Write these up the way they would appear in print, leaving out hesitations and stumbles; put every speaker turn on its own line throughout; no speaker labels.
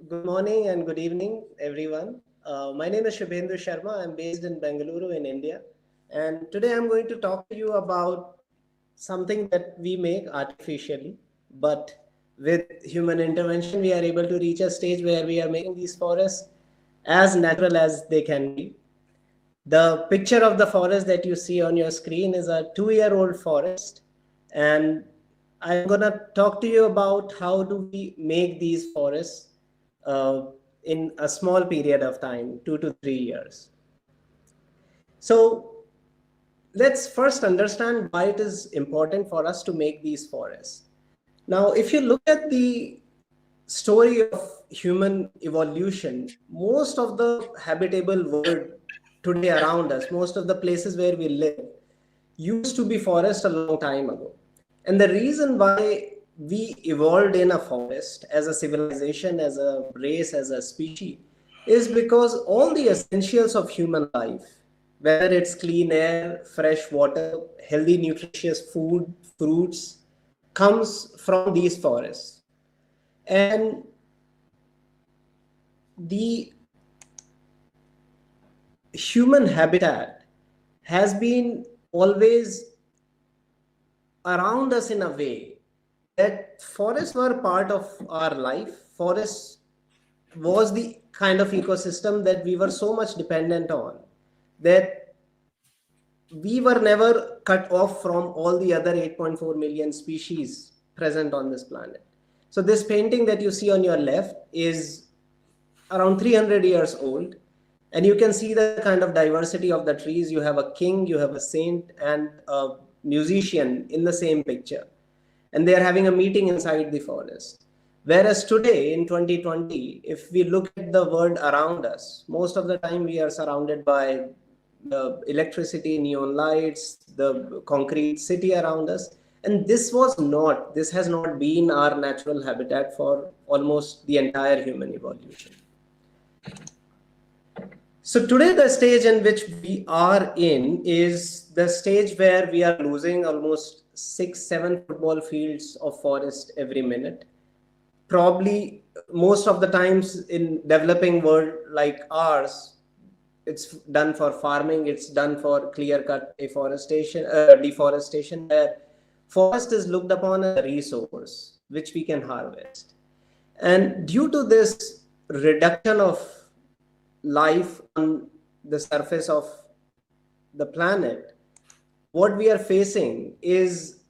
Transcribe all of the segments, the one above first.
Good morning and good evening, everyone. My name is Shubhendu Sharma. I'm based in Bengaluru in India. And today I'm going to talk to you about something that we make artificially, but with human intervention, we are able to reach a stage where we are making these forests as natural as they can be. The picture of the forest that you see on your screen is a 2-year-old forest. And I'm going to talk to you about how do we make these forests uh, in a small period of time, 2 to 3 years. So let's first understand why it is important for us to make these forests. Now, if you look at the story of human evolution, most of the habitable world today around us, most of the places where we live, used to be forest a long time ago. And the reason why we evolved in a forest as a civilization, as a race, as a species, is because all the essentials of human life, whether it's clean air, fresh water, healthy, nutritious food, fruits, comes from these forests. And the human habitat has been always around us in a way that forests were part of our life. Forests was the kind of ecosystem that we were so much dependent on that we were never cut off from all the other 8.4 million species present on this planet. So this painting that you see on your left is around 300 years old, and you can see the kind of diversity of the trees. You have a king, you have a saint, and a musician in the same picture, and they are having a meeting inside the forest. Whereas today in 2020, if we look at the world around us, most of the time we are surrounded by the electricity, neon lights, the concrete city around us. And this has not been our natural habitat for almost the entire human evolution. So today, the stage in which we are in is the stage where we are losing almost 6, 7 football fields of forest every minute. Probably most of the times in developing world like ours, it's done for farming, it's done for clear-cut deforestation, where forest is looked upon as a resource which we can harvest. And due to this reduction of life on the surface of the planet, what we are facing is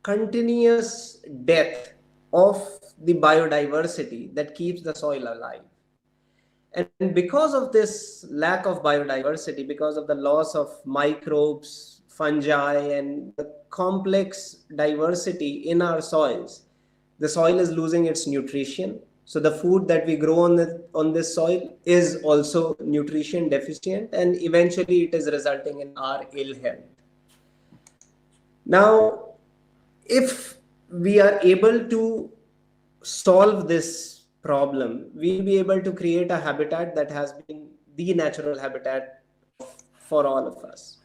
continuous death of the biodiversity that keeps the soil alive. And because of this lack of biodiversity, because of the loss of microbes, fungi, and the complex diversity in our soils, the soil is losing its nutrition. So the food that we grow on this soil is also nutrition deficient, and eventually it is resulting in our ill health. Now, if we are able to solve this problem, we'll be able to create a habitat that has been the natural habitat for all of us.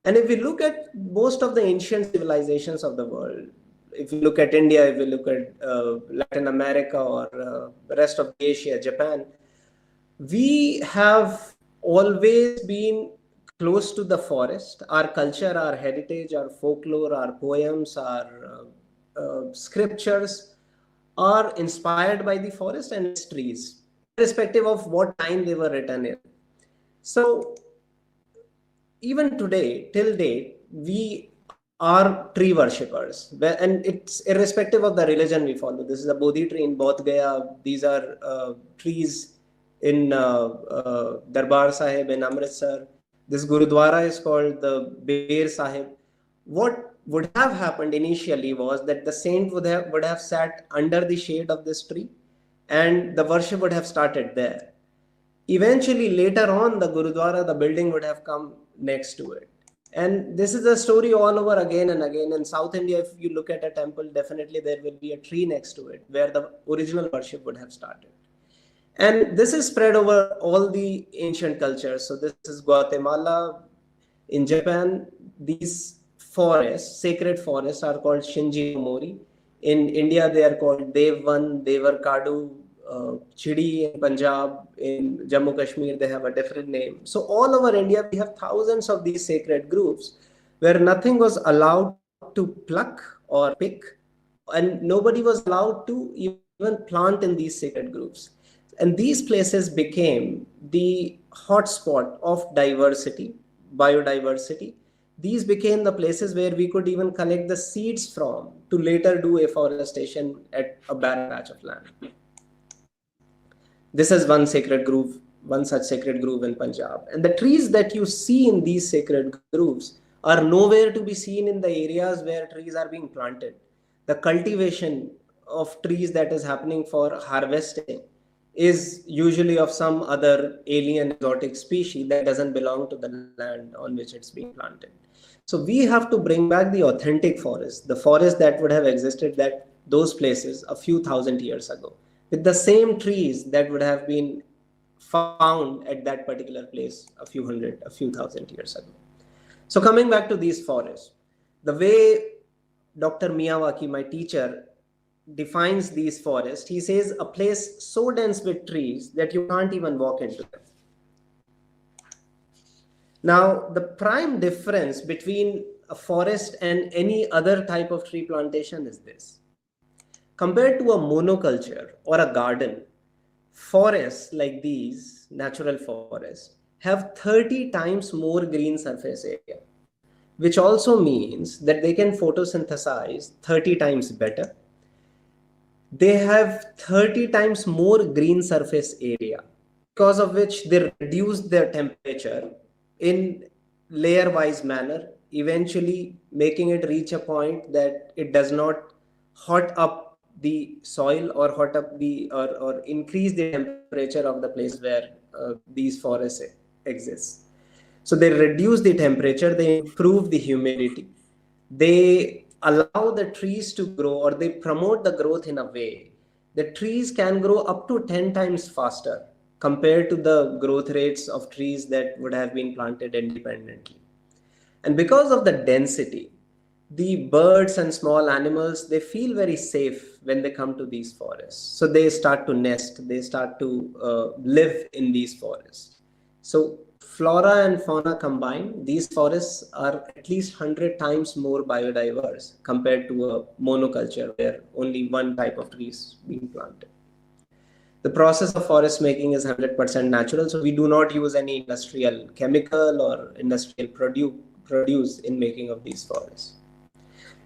And if we look at most of the ancient civilizations of the world, if you look at India, if you look at Latin America or the rest of Asia, Japan, we have always been close to the forest. Our culture, our heritage, our folklore, our poems, our scriptures are inspired by the forest and its trees, irrespective of what time they were written in. So even today, till date, we are tree worshippers, and it's irrespective of the religion we follow. This is a Bodhi tree in Bodh Gaya. These are trees in Darbar Sahib in Amritsar. This Gurudwara is called the Bear Sahib. What would have happened initially was that the saint would have sat under the shade of this tree, and the worship would have started there. Eventually, later on, the Gurudwara, the building would have come next to it. And this is a story all over again and again. In South India, if you look at a temple, definitely there will be a tree next to it where the original worship would have started. And this is spread over all the ancient cultures. So this is Guatemala. In Japan, these forests, sacred forests, are called Shinji no Mori. In India, they are called Devvan, Devarkadu, Chidi in Punjab, in Jammu Kashmir, they have a different name. So all over India, we have thousands of these sacred groves where nothing was allowed to pluck or pick, and nobody was allowed to even plant in these sacred groves. And these places became the hotspot of diversity, biodiversity. These became the places where we could even collect the seeds from to later do afforestation at a barren patch of land. This is one sacred grove, one such sacred grove in Punjab. And the trees that you see in these sacred groves are nowhere to be seen in the areas where trees are being planted. The cultivation of trees that is happening for harvesting is usually of some other alien exotic species that doesn't belong to the land on which it's being planted. So we have to bring back the authentic forest, the forest that would have existed at those places a few thousand years ago, with the same trees that would have been found at that particular place a few hundred, a few thousand years ago. So coming back to these forests, the way Dr. Miyawaki, my teacher, defines these forests, he says a place so dense with trees that you can't even walk into them. Now, the prime difference between a forest and any other type of tree plantation is this. Compared to a monoculture or a garden, forests like these, natural forests, have 30 times more green surface area, which also means that they can photosynthesize 30 times better. They have 30 times more green surface area, because of which they reduce their temperature in layer-wise manner, eventually making it reach a point that it does not hot up the soil or hot up the or increase the temperature of the place where these forests exist. So they reduce the temperature, they improve the humidity, they allow the trees to grow, or they promote the growth in a way that trees can grow up to 10 times faster compared to the growth rates of trees that would have been planted independently. And because of the density, the birds and small animals, they feel very safe when they come to these forests. So they start to nest, they start to live in these forests. So flora and fauna combined, these forests are at least 100 times more biodiverse compared to a monoculture where only one type of tree is being planted. The process of forest making is 100% natural, so we do not use any industrial chemical or industrial produce in making of these forests.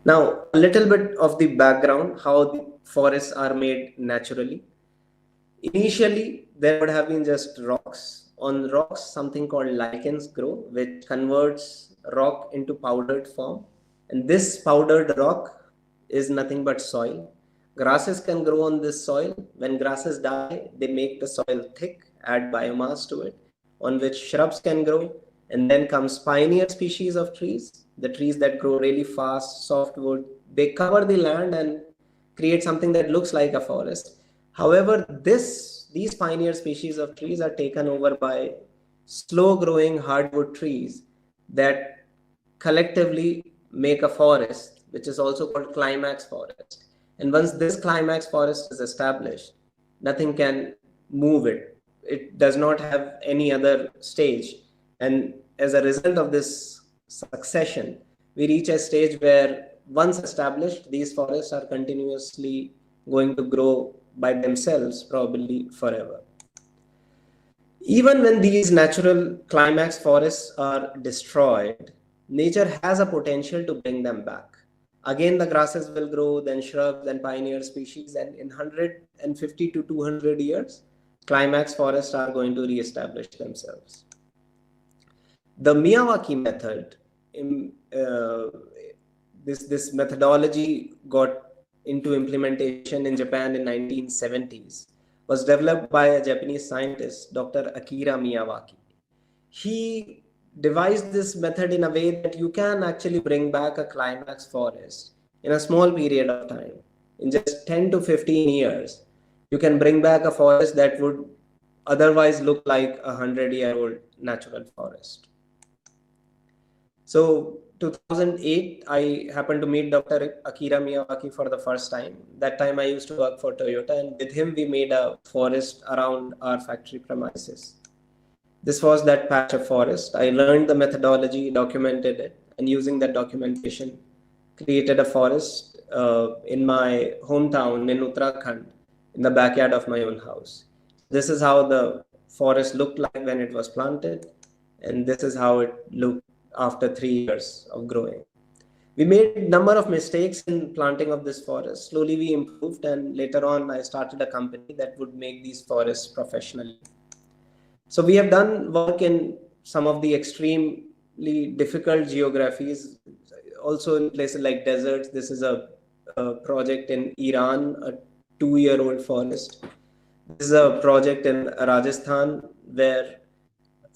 Now, a little bit of the background, how the forests are made naturally. Initially, there would have been just rocks. On rocks, something called lichens grow, which converts rock into powdered form. And this powdered rock is nothing but soil. Grasses can grow on this soil. When grasses die, they make the soil thick, add biomass to it, on which shrubs can grow. And then comes pioneer species of trees, the trees that grow really fast, softwood. They cover the land and create something that looks like a forest. However, these pioneer species of trees are taken over by slow growing hardwood trees that collectively make a forest, which is also called climax forest. And once this climax forest is established, nothing can move it. It does not have any other stage. And as a result of this succession, we reach a stage where once established, these forests are continuously going to grow by themselves, probably forever. Even when these natural climax forests are destroyed, nature has a potential to bring them back. Again, the grasses will grow, then shrubs, then pioneer species, and in 150 to 200 years, climax forests are going to re-establish themselves. The Miyawaki method, this methodology got into implementation in Japan in 1970s, was developed by a Japanese scientist, Dr. Akira Miyawaki. He devised this method in a way that you can actually bring back a climax forest in a small period of time. In just 10 to 15 years, you can bring back a forest that would otherwise look like a 100-year-old natural forest. So 2008, I happened to meet Dr. Akira Miyawaki for the first time. That time I used to work for Toyota, and with him we made a forest around our factory premises. This was that patch of forest. I learned the methodology, documented it, and using that documentation, created a forest in my hometown in Uttarakhand, in the backyard of my own house. This is how the forest looked like when it was planted, and this is how it looked after 3 years of growing. We made a number of mistakes in planting of this forest. Slowly we improved, and later on I started a company that would make these forests professionally. So we have done work in some of the extremely difficult geographies, also in places like deserts. This is a project in Iran, a 2-year-old forest. This is a project in Rajasthan where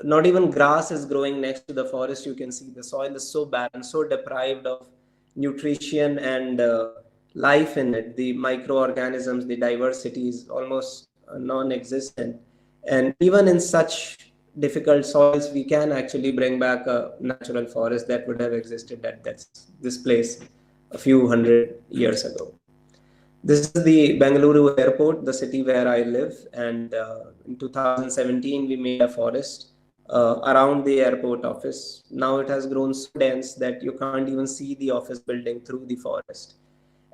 not even grass is growing next to the forest. You can see the soil is so barren, so deprived of nutrition and life in it. The microorganisms, the diversity is almost non-existent. And even in such difficult soils, we can actually bring back a natural forest that would have existed at this place a few hundred years ago. This is the Bengaluru airport, the city where I live. And in 2017, we made a forest around the airport office. Now it has grown so dense that you can't even see the office building through the forest.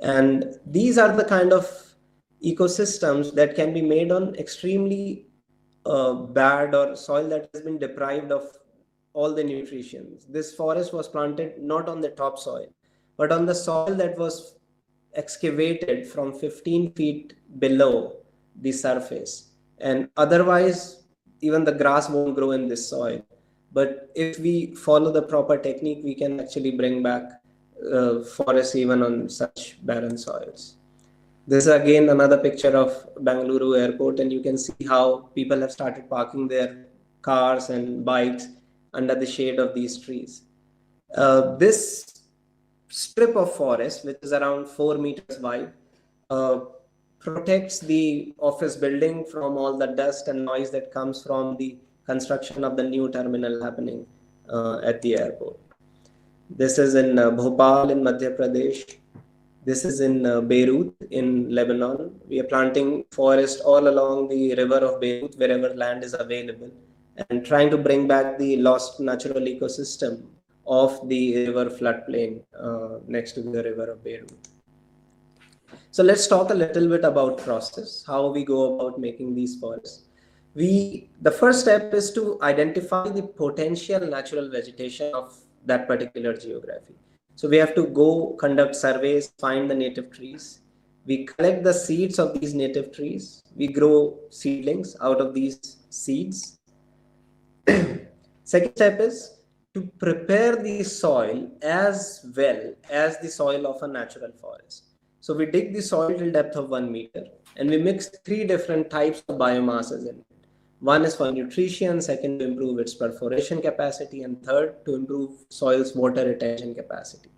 And these are the kind of ecosystems that can be made on extremely bad or soil that has been deprived of all the nutrition. This forest was planted not on the topsoil, but on the soil that was excavated from 15 feet below the surface. And otherwise, even the grass won't grow in this soil. But if we follow the proper technique, we can actually bring back forests even on such barren soils. This is again another picture of Bengaluru airport, and you can see how people have started parking their cars and bikes under the shade of these trees. This strip of forest, which is around 4 meters wide, protects the office building from all the dust and noise that comes from the construction of the new terminal happening at the airport. This is in Bhopal in Madhya Pradesh. This is in Beirut in Lebanon. We are planting forest all along the river of Beirut wherever land is available, and trying to bring back the lost natural ecosystem of the river floodplain next to the river of Beirut. So let's talk a little bit about process, how we go about making these forests. The first step is to identify the potential natural vegetation of that particular geography. So we have to go conduct surveys, find the native trees. We collect the seeds of these native trees. We grow seedlings out of these seeds. Second step is to prepare the soil as well as the soil of a natural forest. So we dig the soil till depth of 1 meter, and we mix 3 different types of biomasses in it. One is for nutrition, second to improve its perforation capacity, and third to improve soil's water retention capacity.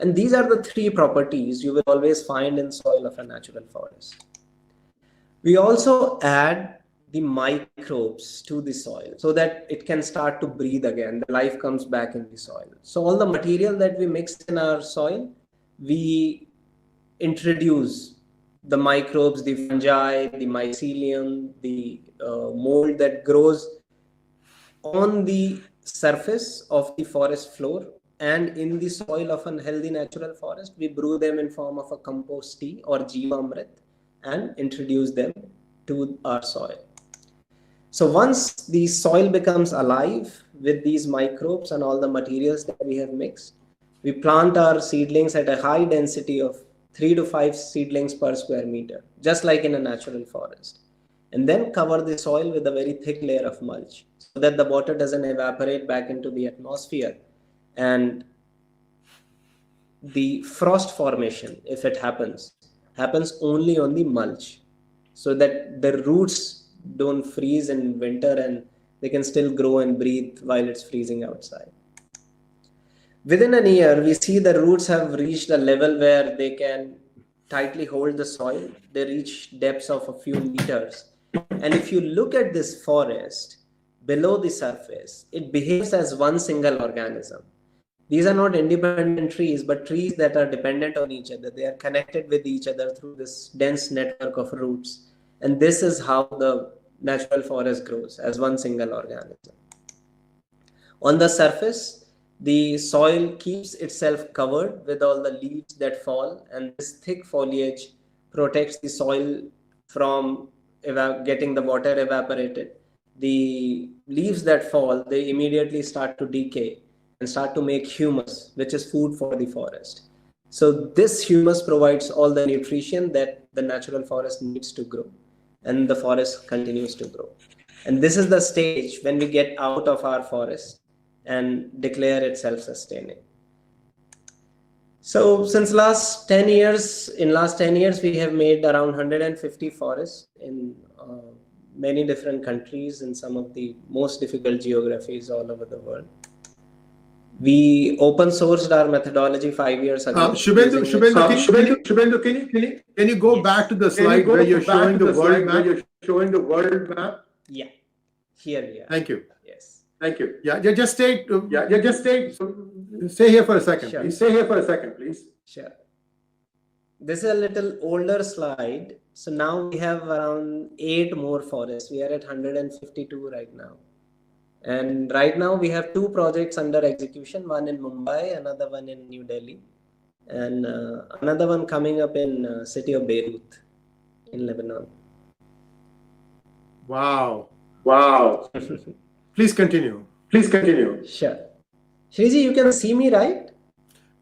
And these are the 3 properties you will always find in soil of a natural forest. We also add the microbes to the soil so that it can start to breathe again. The life comes back in the soil. So all the material that we mix in our soil, we introduce the microbes, the fungi, the mycelium, the mold that grows on the surface of the forest floor and in the soil of a healthy natural forest. We brew them in form of a compost tea or Jeevamrit and introduce them to our soil. So once the soil becomes alive with these microbes and all the materials that we have mixed, we plant our seedlings at a high density of 3 to 5 seedlings per square meter, just like in a natural forest. And then cover the soil with a very thick layer of mulch so that the water doesn't evaporate back into the atmosphere. And the frost formation, if it happens only on the mulch, so that the roots don't freeze in winter and they can still grow and breathe while it's freezing outside. Within a year, we see the roots have reached a level where they can tightly hold the soil. They reach depths of a few meters. And if you look at this forest below the surface, it behaves as one single organism. These are not independent trees, but trees that are dependent on each other. They are connected with each other through this dense network of roots. And this is how the natural forest grows, as one single organism. On the surface, the soil keeps itself covered with all the leaves that fall, and this thick foliage protects the soil from getting the water evaporated. The leaves that fall, they immediately start to decay and start to make humus, which is food for the forest. So this humus provides all the nutrition that the natural forest needs to grow, and the forest continues to grow. And this is the stage when we get out of our forest and declare it self-sustaining. So since last 10 years, we have made around 150 forests in many different countries in some of the most difficult geographies all over the world. We open sourced our methodology 5 years ago.
Shubhendu, can you go back to the slide where you're showing the world map? You're showing the world map.
Yeah, here we are.
Thank you.
Yes.
Thank you. Yeah, just stay. Stay here for a second.
Sure.
Please stay here for a second, please.
Sure. This is a little older slide. So now we have around 8 more forests. We are at 152 right now. And right now we have 2 projects under execution, one in Mumbai, another one in New Delhi, and another one coming up in city of Beirut in Lebanon.
Wow. Wow. Please continue. Please continue.
Sure. Shreeji, you can see me, right?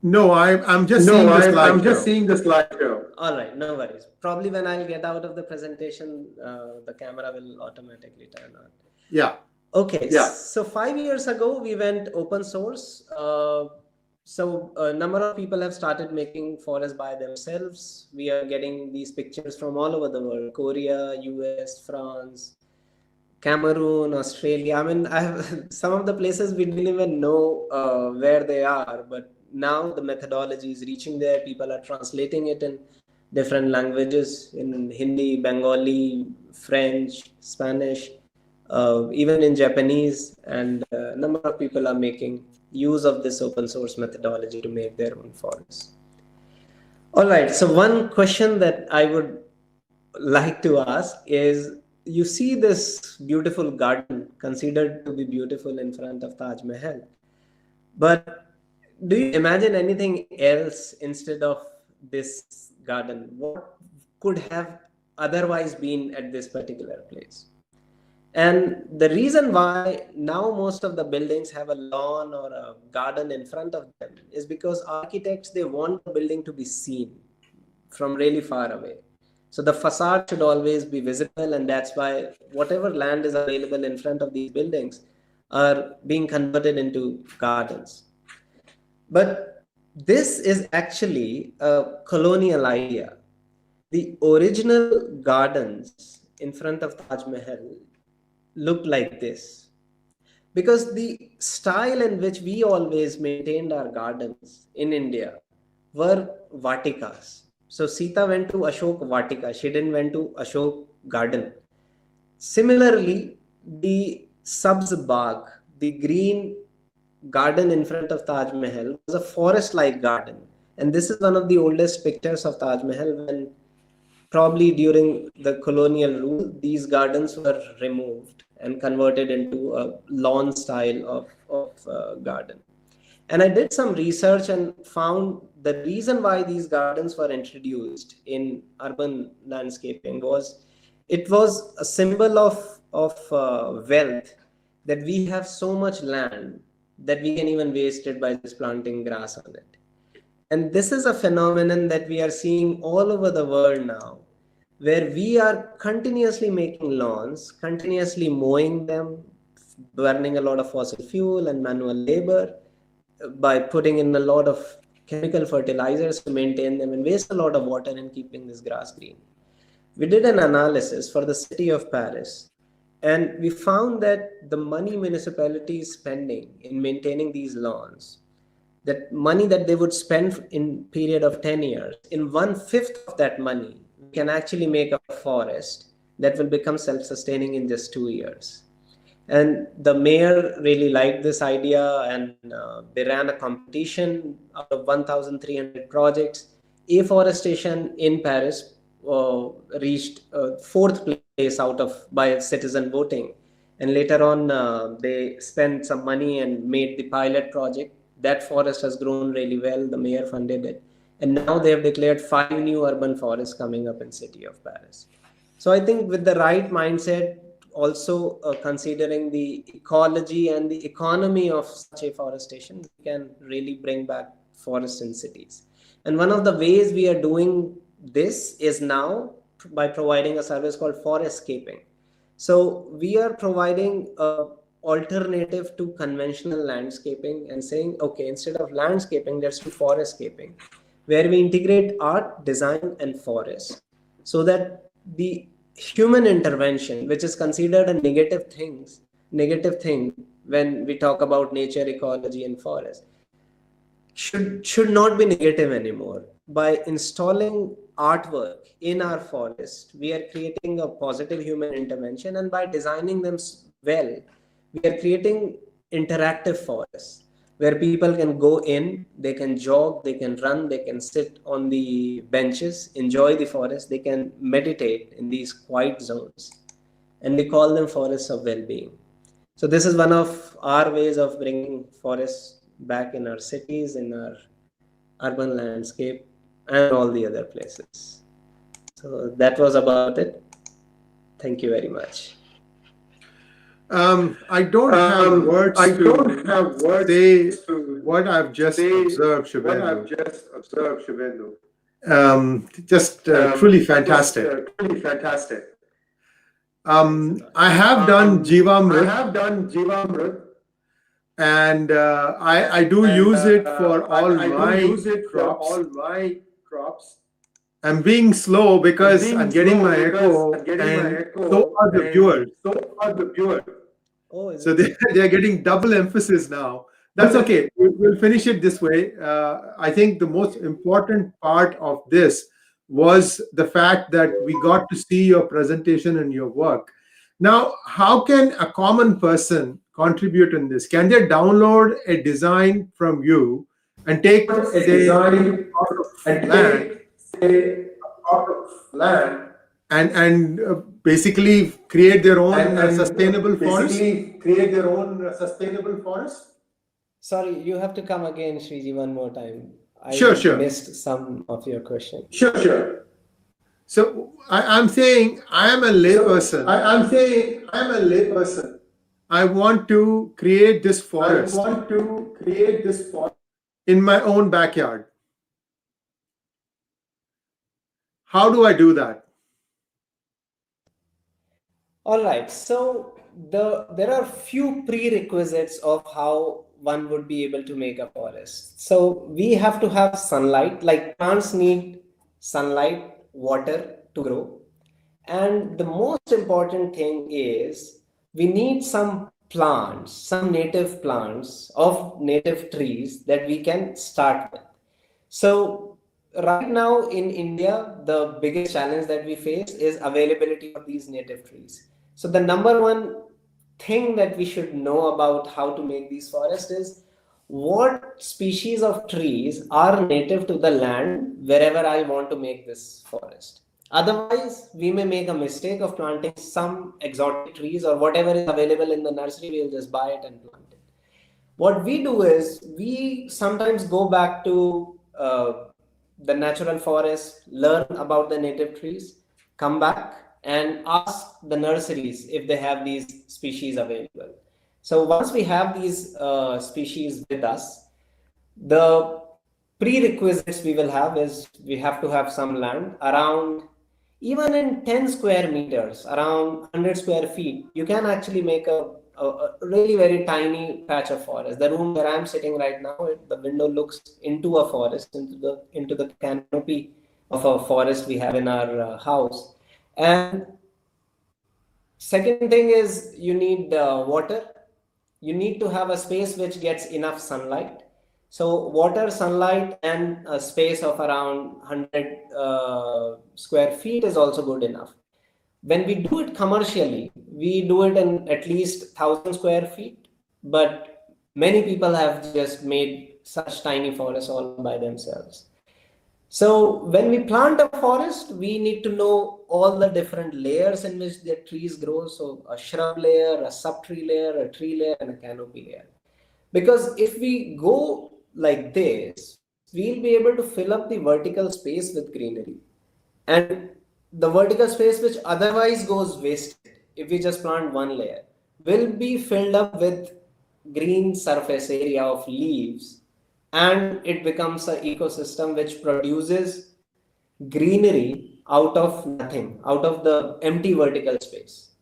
No, I'm just seeing the slide. I'm just seeing the slide.
All right, no worries. Probably when I'll get out of the presentation, the camera will automatically turn on.
Yeah.
Okay, yeah. So 5 years ago, we went open source. So a number of people have started making forests by themselves. We are getting these pictures from all over the world: Korea, US, France, Cameroon, Australia. I mean, I have some of the places we didn't even know where they are, but now the methodology is reaching there. People are translating it in different languages, in Hindi, Bengali, French, Spanish, even in Japanese, and a number of people are making use of this open source methodology to make their own forests. All right, so one question that I would like to ask is, you see this beautiful garden considered to be beautiful in front of Taj Mahal, but do you imagine anything else instead of this garden? What could have otherwise been at this particular place? And the reason why now most of the buildings have a lawn or a garden in front of them is because architects, they want the building to be seen from really far away. So the facade should always be visible, and that's why whatever land is available in front of these buildings are being converted into gardens. But this is actually a colonial idea. The original gardens in front of Taj Mahal looked like this, because the style in which we always maintained our gardens in India were vatikas. So Sita went to Ashok Vatika. She didn't went to Ashok Garden. Similarly, the Sabz Bagh, the green garden in front of Taj Mahal, was a forest-like garden. And this is one of the oldest pictures of Taj Mahal, when probably during the colonial rule, these gardens were removed and converted into a lawn style of garden. And I did some research and found the reason why these gardens were introduced in urban landscaping was it was a symbol of wealth, that we have so much land that we can even waste it by just planting grass on it. And this is a phenomenon that we are seeing all over the world now, where we are continuously making lawns, continuously mowing them, burning a lot of fossil fuel and manual labor, by putting in a lot of chemical fertilizers to maintain them, and waste a lot of water in keeping this grass green. We did an analysis for the city of Paris, and we found that the money municipality is spending in maintaining these lawns, that money that they would spend in period of 10 years, in 1/5 of that money, we can actually make a forest that will become self-sustaining in just 2 years. And the mayor really liked this idea, and they ran a competition. Out of 1,300 projects, afforestation in Paris reached fourth place out of by citizen voting. And later on, they spent some money and made the pilot project. That forest has grown really well. The mayor funded it, and now they have declared 5 new urban forests coming up in city of Paris. So I think with the right mindset, also considering the ecology and the economy of such afforestation, we can really bring back forests in cities. And one of the ways we are doing this is now by providing a service called forestscaping. So we are providing a alternative to conventional landscaping and saying, okay, instead of landscaping, let's do forestscaping, where we integrate art, design, and forest, so that the human intervention, which is considered a negative thing when we talk about nature, ecology, and forest, should not be negative anymore. By installing artwork in our forest, we are creating a positive human intervention, and by designing them well, we are creating interactive forests where people can go in, they can jog, they can run, they can sit on the benches, enjoy the forest, they can meditate in these quiet zones, and we call them forests of well-being. So this is one of our ways of bringing forests back in our cities, in our urban landscape, and all the other places. So that was about it. Thank you very much.
I don't have words to say what I've just observed, Shubendu. Just truly fantastic. I have done Jivamrit, and I do use it for all my crops. I'm being slow because I'm getting my echo, and so are the viewers. So they're getting double emphasis now. That's okay. We'll finish it this way. I think the most important part of this was the fact that we got to see your presentation and your work. Now, how can a common person contribute in this? Can they download a design from you and take land and basically create their own sustainable forest?
Sorry, you have to come again, Shriji, one more time. I missed some of your question.
Sure. So I'm saying I am a layperson. I want to create this forest in my own backyard. How do I do that?
All right. So there are few prerequisites of how one would be able to make a forest. So we have to have sunlight, like plants need sunlight, water to grow. And the most important thing is we need some plants, some native plants of native trees that we can start with. So right now in India, the biggest challenge that we face is availability of these native trees. So the number one thing that we should know about how to make these forests is what species of trees are native to the land wherever I want to make this forest. Otherwise, we may make a mistake of planting some exotic trees or whatever is available in the nursery, we'll just buy it and plant it. What we do is we sometimes go back to the natural forest, learn about the native trees, come back and ask the nurseries if they have these species available. So once we have these species with us, the prerequisites we will have is we have to have some land around, even in 10 square meters, around 100 square feet, you can actually make a really very tiny patch of forest. The room where I'm sitting right now, the window looks into a forest, into the canopy of a forest we have in our house. And second thing is you need water. You need to have a space which gets enough sunlight. So water, sunlight, and a space of around 100 square feet is also good enough. when we do it commercially, we do it in at least 1,000 square feet, but many people have just made such tiny forests all by themselves. So when we plant a forest, we need to know all the different layers in which the trees grow. So a shrub layer, a subtree layer, a tree layer, and a canopy layer. Because if we go like this, we'll be able to fill up the vertical space with greenery. And the vertical space which otherwise goes wasted if we just plant one layer will be filled up with green surface area of leaves, and it becomes an ecosystem which produces greenery out of nothing, out of the empty vertical space.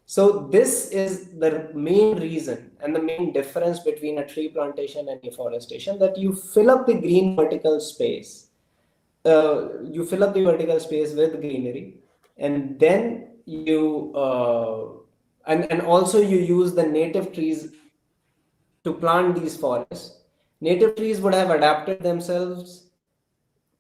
So this is the main reason and the main difference between a tree plantation and afforestation, that you fill up the green vertical space. You fill up the vertical space with greenery, and then you and also you use the native trees to plant these forests. Native trees would have adapted themselves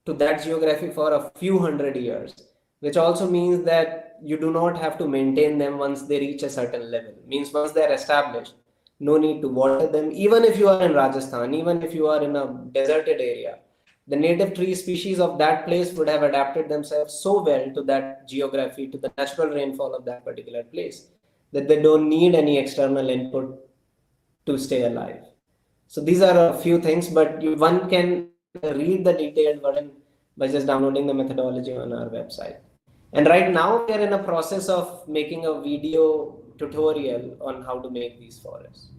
to that geography for a few hundred years, which also means that you do not have to maintain them once they reach a certain level. Means once they are established, no need to water them. Even if you are in Rajasthan, even if you are in a deserted area, the native tree species of that place would have adapted themselves so well to that geography, to the natural rainfall of that particular place, that they don't need any external input to stay alive. So these are a few things, but one can read the detailed version by just downloading the methodology on our website. And right now we are in a process of making a video tutorial on how to make these forests.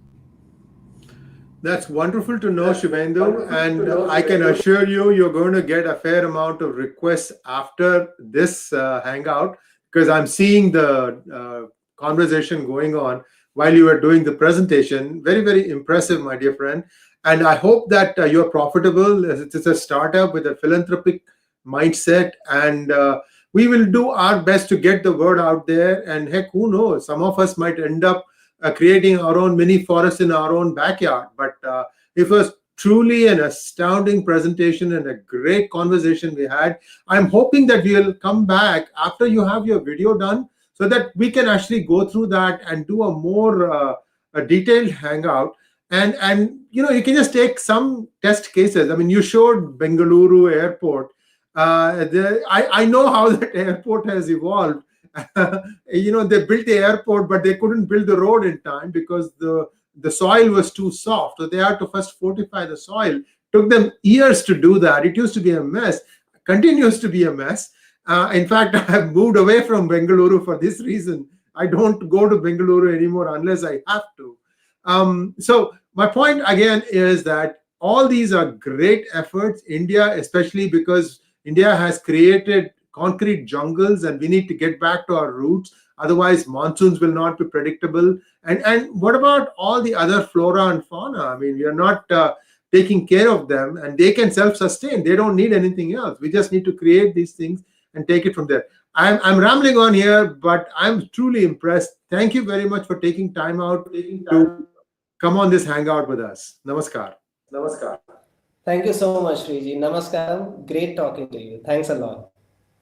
That's wonderful to know, Shubendu. And I can assure you, you're going to get a fair amount of requests after this hangout, because I'm seeing the conversation going on while you were doing the presentation. Very, very impressive, my dear friend. And I hope that you're profitable. It's a startup with a philanthropic mindset. And we will do our best to get the word out there. And heck, who knows? Some of us might end up creating our own mini forest in our own backyard. But it was truly an astounding presentation and a great conversation we had. I'm hoping that we'll come back after you have your video done, so that we can actually go through that and do a more a detailed hangout. And you know, you can just take some test cases. I mean, you showed Bengaluru airport. I know how that airport has evolved. You know, they built the airport, but they couldn't build the road in time because the soil was too soft. So they had to first fortify the soil. Took them years to do that. It used to be a mess, continues to be a mess. In fact, I have moved away from Bengaluru for this reason. I don't go to Bengaluru anymore unless I have to. So my point again is that all these are great efforts. India, especially because India has created concrete jungles, and we need to get back to our roots. Otherwise, monsoons will not be predictable. And what about all the other flora and fauna? I mean, we are not taking care of them, and they can self-sustain. They don't need anything else. We just need to create these things and take it from there. I'm rambling on here, but I'm truly impressed. Thank you very much for taking time out to come on this hangout with us. Namaskar.
Namaskar. Thank you so much, Sree. Namaskaram. Great talking to you. Thanks a lot.